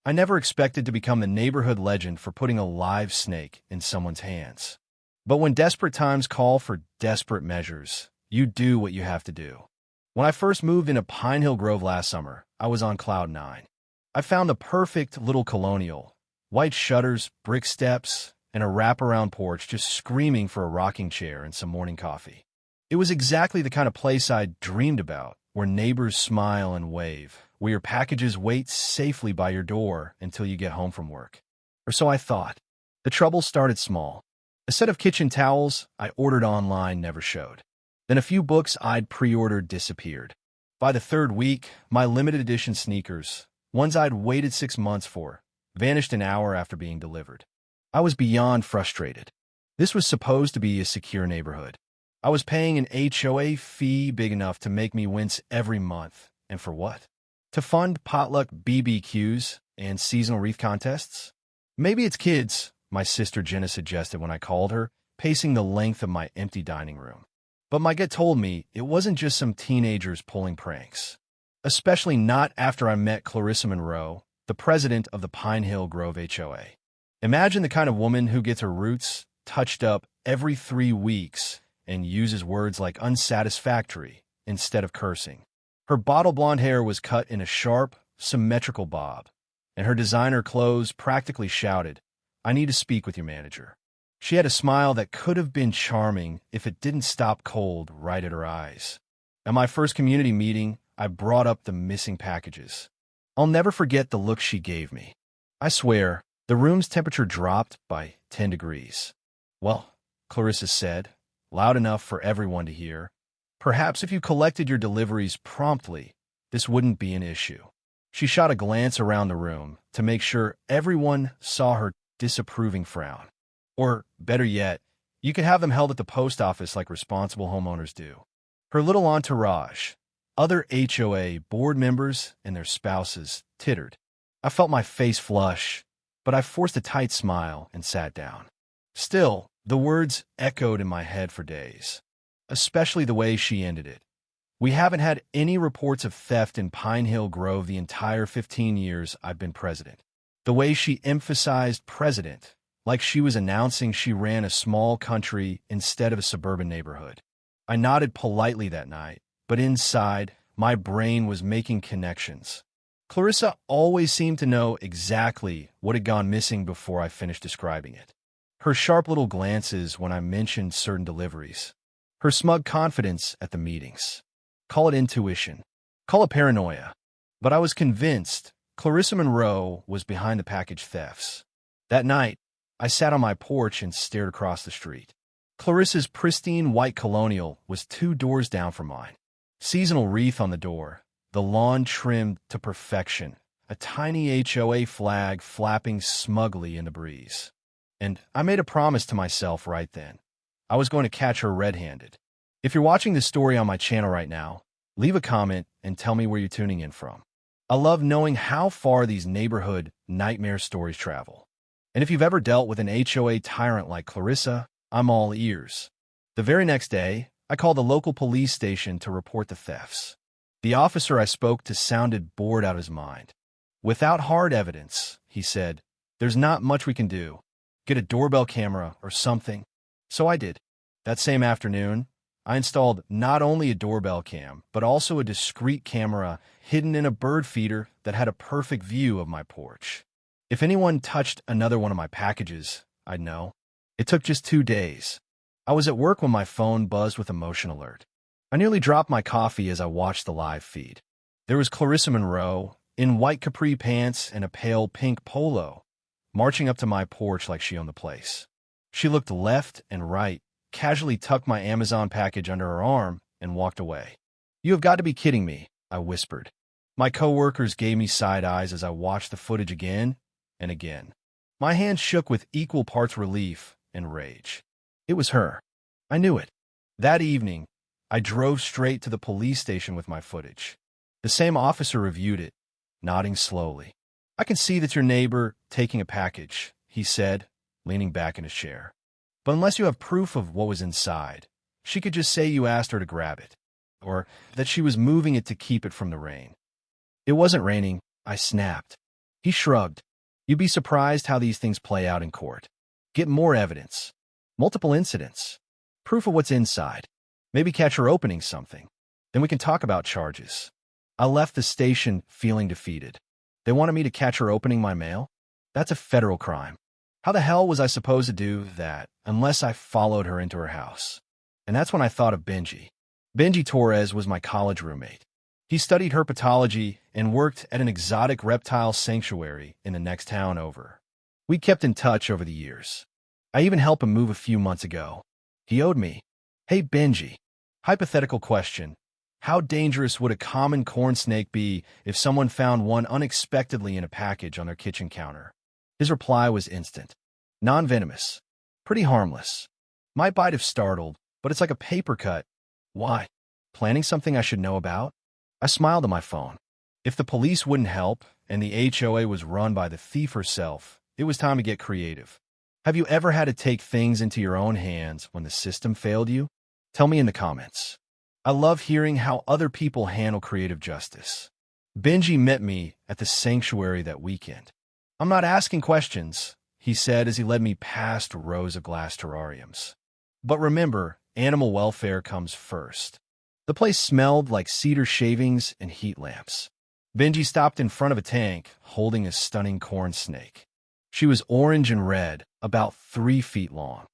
I never expected to become the neighborhood legend for putting a live snake in someone's hands. But when desperate times call for desperate measures, you do what you have to do. When I first moved into Pine Hill Grove last summer, I was on cloud nine. I found the perfect little colonial, white shutters, brick steps, and a wraparound porch just screaming for a rocking chair and some morning coffee. It was exactly the kind of place I'd dreamed about, where neighbors smile and wave, where your packages wait safely by your door until you get home from work. Or so I thought. The trouble started small. A set of kitchen towels I ordered online never showed. Then a few books I'd pre-ordered disappeared. By the third week, my limited edition sneakers, ones I'd waited 6 months for, vanished an hour after being delivered. I was beyond frustrated. This was supposed to be a secure neighborhood. I was paying an HOA fee big enough to make me wince every month. And for what? To fund potluck BBQs and seasonal wreath contests? Maybe it's kids, my sister Jenna suggested when I called her, pacing the length of my empty dining room. But my gut told me it wasn't just some teenagers pulling pranks. Especially not after I met Clarissa Monroe, the president of the Pine Hill Grove HOA. Imagine the kind of woman who gets her roots touched up every 3 weeks and uses words like unsatisfactory instead of cursing. Her bottle blonde hair was cut in a sharp, symmetrical bob, and her designer clothes practically shouted, "I need to speak with your manager." She had a smile that could have been charming if it didn't stop cold right at her eyes. At my first community meeting, I brought up the missing packages. I'll never forget the look she gave me. I swear, the room's temperature dropped by 10 degrees. "Well," Clarissa said, loud enough for everyone to hear, "perhaps if you collected your deliveries promptly, this wouldn't be an issue." She shot a glance around the room to make sure everyone saw her disapproving frown. Or, better yet, you could have them held at the post office like responsible homeowners do. Her little entourage, other HOA board members and their spouses, tittered. I felt my face flush, but I forced a tight smile and sat down. Still, the words echoed in my head for days, especially the way she ended it. "We haven't had any reports of theft in Pine Hill Grove the entire 15 years I've been president." The way she emphasized president, like she was announcing she ran a small country instead of a suburban neighborhood. I nodded politely that night, but inside, my brain was making connections. Clarissa always seemed to know exactly what had gone missing before I finished describing it. Her sharp little glances when I mentioned certain deliveries. Her smug confidence at the meetings. Call it intuition. Call it paranoia. But I was convinced Clarissa Monroe was behind the package thefts. That night, I sat on my porch and stared across the street. Clarissa's pristine white colonial was 2 doors down from mine. Seasonal wreath on the door, the lawn trimmed to perfection, a tiny HOA flag flapping smugly in the breeze. And I made a promise to myself right then. I was going to catch her red-handed. If you're watching this story on my channel right now, leave a comment and tell me where you're tuning in from. I love knowing how far these neighborhood nightmare stories travel. And if you've ever dealt with an HOA tyrant like Clarissa, I'm all ears. The very next day, I called the local police station to report the thefts. The officer I spoke to sounded bored out of his mind. "Without hard evidence," he said, "there's not much we can do. Get a doorbell camera or something." So I did. That same afternoon, I installed not only a doorbell cam, but also a discreet camera hidden in a bird feeder that had a perfect view of my porch. If anyone touched another one of my packages, I'd know. It took just 2 days. I was at work when my phone buzzed with a motion alert. I nearly dropped my coffee as I watched the live feed. There was Clarissa Monroe, in white capri pants and a pale pink polo, marching up to my porch like she owned the place. She looked left and right, casually tucked my Amazon package under her arm, and walked away. "You have got to be kidding me," I whispered. My coworkers gave me side eyes as I watched the footage again and again. My hands shook with equal parts relief and rage. It was her. I knew it. That evening, I drove straight to the police station with my footage. The same officer reviewed it, nodding slowly. "I can see that your neighbor taking a package," he said, leaning back in his chair. "But unless you have proof of what was inside, she could just say you asked her to grab it, or that she was moving it to keep it from the rain." "It wasn't raining," I snapped. He shrugged. You'd be surprised how these things play out in court. Get more evidence. Multiple incidents. Proof of what's inside. Maybe catch her opening something. Then we can talk about charges. I left the station feeling defeated. They wanted me to catch her opening my mail? That's a federal crime. How the hell was I supposed to do that unless I followed her into her house? And that's when I thought of Benji. Benji Torres was my college roommate. He studied herpetology and worked at an exotic reptile sanctuary in the next town over. We kept in touch over the years. I even helped him move a few months ago. He owed me. Hey, Benji. Hypothetical question. How dangerous would a common corn snake be if someone found one unexpectedly in a package on their kitchen counter? His reply was instant. Non-venomous. Pretty harmless. Might bite if startled, but it's like a paper cut. Why? Planning something I should know about? I smiled at my phone. If the police wouldn't help and the HOA was run by the thief herself, it was time to get creative. Have you ever had to take things into your own hands when the system failed you? Tell me in the comments. I love hearing how other people handle creative justice. Benji met me at the sanctuary that weekend. I'm not asking questions, he said as he led me past rows of glass terrariums. But remember, animal welfare comes first. The place smelled like cedar shavings and heat lamps. Benji stopped in front of a tank, holding a stunning corn snake. She was orange and red, about 3 feet long.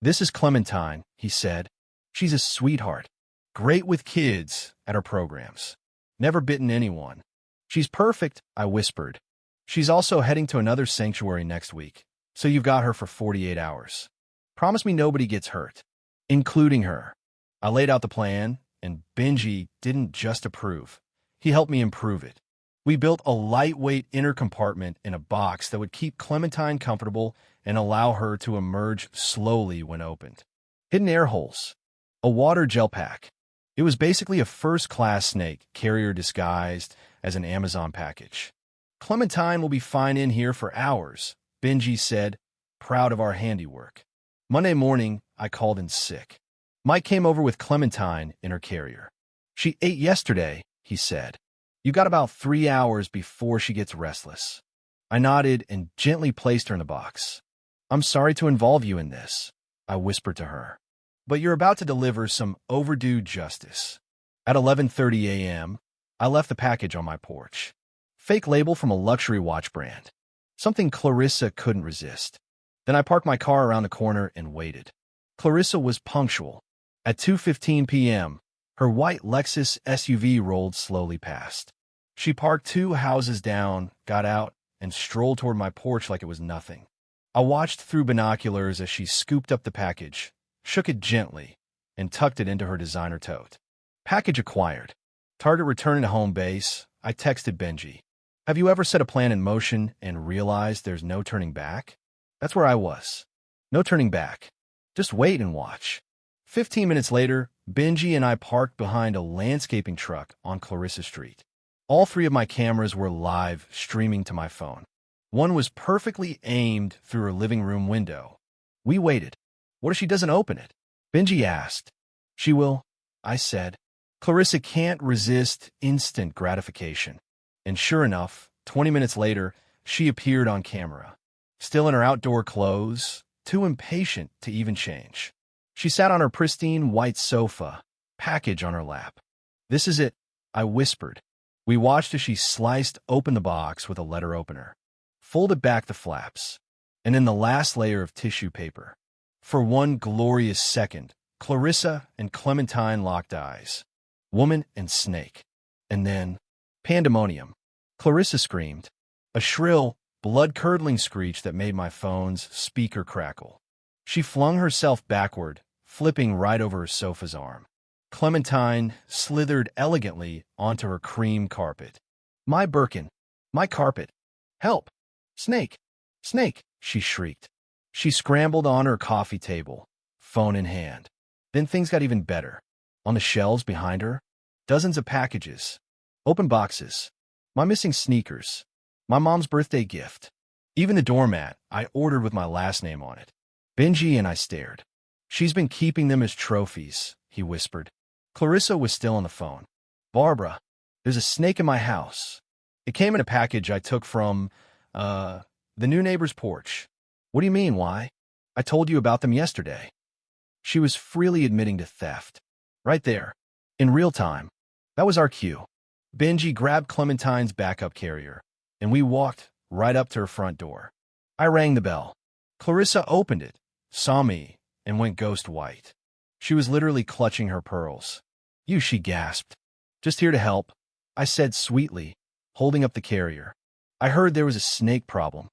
This is Clementine, he said. She's a sweetheart. Great with kids at her programs. Never bitten anyone. She's perfect, I whispered. She's also heading to another sanctuary next week, so you've got her for 48 hours. Promise me nobody gets hurt, including her. I laid out the plan, and Benji didn't just approve. He helped me improve it. We built a lightweight inner compartment in a box that would keep Clementine comfortable and allow her to emerge slowly when opened. Hidden air holes. A water gel pack. It was basically a first-class snake carrier disguised as an Amazon package. Clementine will be fine in here for hours, Benji said, proud of our handiwork. Monday morning, I called in sick. Mike came over with Clementine in her carrier. She ate yesterday, he said. You got about 3 hours before she gets restless. I nodded and gently placed her in the box. I'm sorry to involve you in this, I whispered to her. But you're about to deliver some overdue justice. At 11:30 a.m., I left the package on my porch. Fake label from a luxury watch brand. Something Clarissa couldn't resist. Then I parked my car around the corner and waited. Clarissa was punctual. At 2:15 p.m., her white Lexus SUV rolled slowly past. She parked 2 houses down, got out, and strolled toward my porch like it was nothing. I watched through binoculars as she scooped up the package, shook it gently, and tucked it into her designer tote. Package acquired. Target returning to home base. I texted Benji. Have you ever set a plan in motion and realized there's no turning back? That's where I was. No turning back. Just wait and watch. 15 minutes later, Benji and I parked behind a landscaping truck on Clarissa Street. All 3 of my cameras were live, streaming to my phone. One was perfectly aimed through her living room window. We waited. What if she doesn't open it? Benji asked. She will, I said. Clarissa can't resist instant gratification. And sure enough, 20 minutes later, she appeared on camera. Still in her outdoor clothes, too impatient to even change. She sat on her pristine white sofa, package on her lap. This is it, I whispered. We watched as she sliced open the box with a letter opener, folded back the flaps, and then the last layer of tissue paper. For one glorious second, Clarissa and Clementine locked eyes. Woman and snake. And then, pandemonium. Clarissa screamed. A shrill, blood-curdling screech that made my phone's speaker crackle. She flung herself backward, flipping right over her sofa's arm. Clementine slithered elegantly onto her cream carpet. My Birkin. My carpet. Help! Snake! Snake! She shrieked. She scrambled on her coffee table, phone in hand. Then things got even better. On the shelves behind her, dozens of packages. Open boxes. My missing sneakers. My mom's birthday gift. Even the doormat I ordered with my last name on it. Benji and I stared. She's been keeping them as trophies, he whispered. Clarissa was still on the phone. Barbara, there's a snake in my house. It came in a package I took from The new neighbor's porch. What do you mean, why? I told you about them yesterday. She was freely admitting to theft. Right there. In real time. That was our cue. Benji grabbed Clementine's backup carrier, and we walked right up to her front door. I rang the bell. Clarissa opened it, saw me, and went ghost white. She was literally clutching her pearls. "You," she gasped. "Just here to help," I said sweetly, holding up the carrier. I heard there was a snake problem.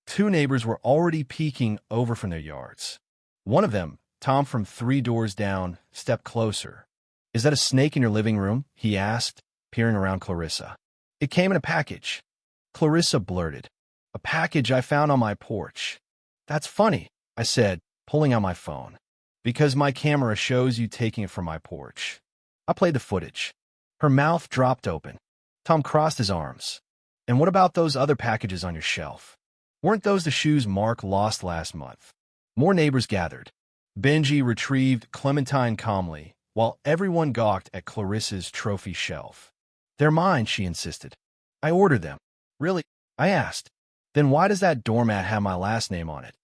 Two neighbors were already peeking over from their yards. One of them, Tom from 3 doors down, stepped closer. "Is that a snake in your living room?" he asked, peering around Clarissa. "It came in a package." Clarissa blurted. "A package I found on my porch." "That's funny," I said, pulling out my phone. "Because my camera shows you taking it from my porch." I played the footage. Her mouth dropped open. Tom crossed his arms. "And what about those other packages on your shelf? Weren't those the shoes Mark lost last month?" More neighbors gathered. Benji retrieved Clementine calmly, while everyone gawked at Clarissa's trophy shelf. "They're mine," she insisted. "I ordered them." "Really?" I asked. "Then why does that doormat have my last name on it?"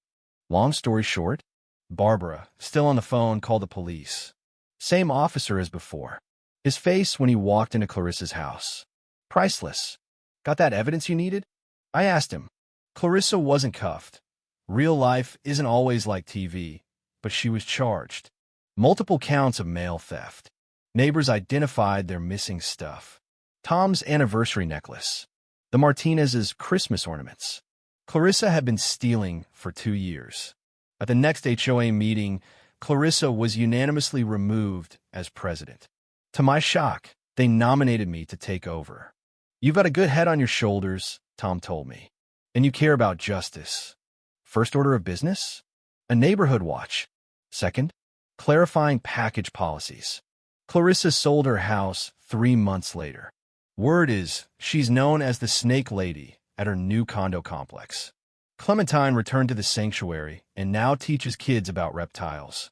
Long story short, Barbara, still on the phone, called the police. Same officer as before. His face when he walked into Clarissa's house. Priceless. "Got that evidence you needed?" I asked him. Clarissa wasn't cuffed. Real life isn't always like TV, but she was charged. Multiple counts of mail theft. Neighbors identified their missing stuff. Tom's anniversary necklace. The Martinez's Christmas ornaments. Clarissa had been stealing for 2 years. At the next HOA meeting, Clarissa was unanimously removed as president. To my shock, they nominated me to take over. "You've got a good head on your shoulders," Tom told me. "And you care about justice. First order of business? A neighborhood watch. Second, clarifying package policies." Clarissa sold her house 3 months later. Word is she's known as the Snake Lady at her new condo complex. Clementine returned to the sanctuary and now teaches kids about reptiles.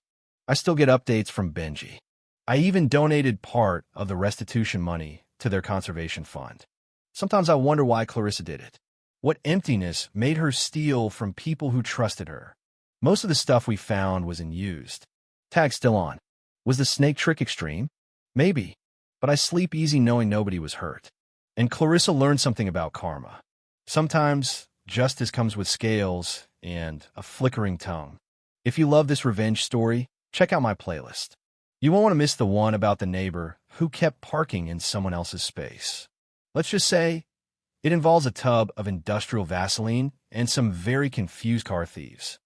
I still get updates from Benji. I even donated part of the restitution money to their conservation fund. Sometimes I wonder why Clarissa did it. What emptiness made her steal from people who trusted her? Most of the stuff we found was unused. Tag still on. Was the snake trick extreme? Maybe. But I sleep easy knowing nobody was hurt. And Clarissa learned something about karma. Sometimes justice comes with scales and a flickering tongue. If you love this revenge story, check out my playlist. You won't want to miss the one about the neighbor who kept parking in someone else's space. Let's just say it involves a tub of industrial Vaseline and some very confused car thieves.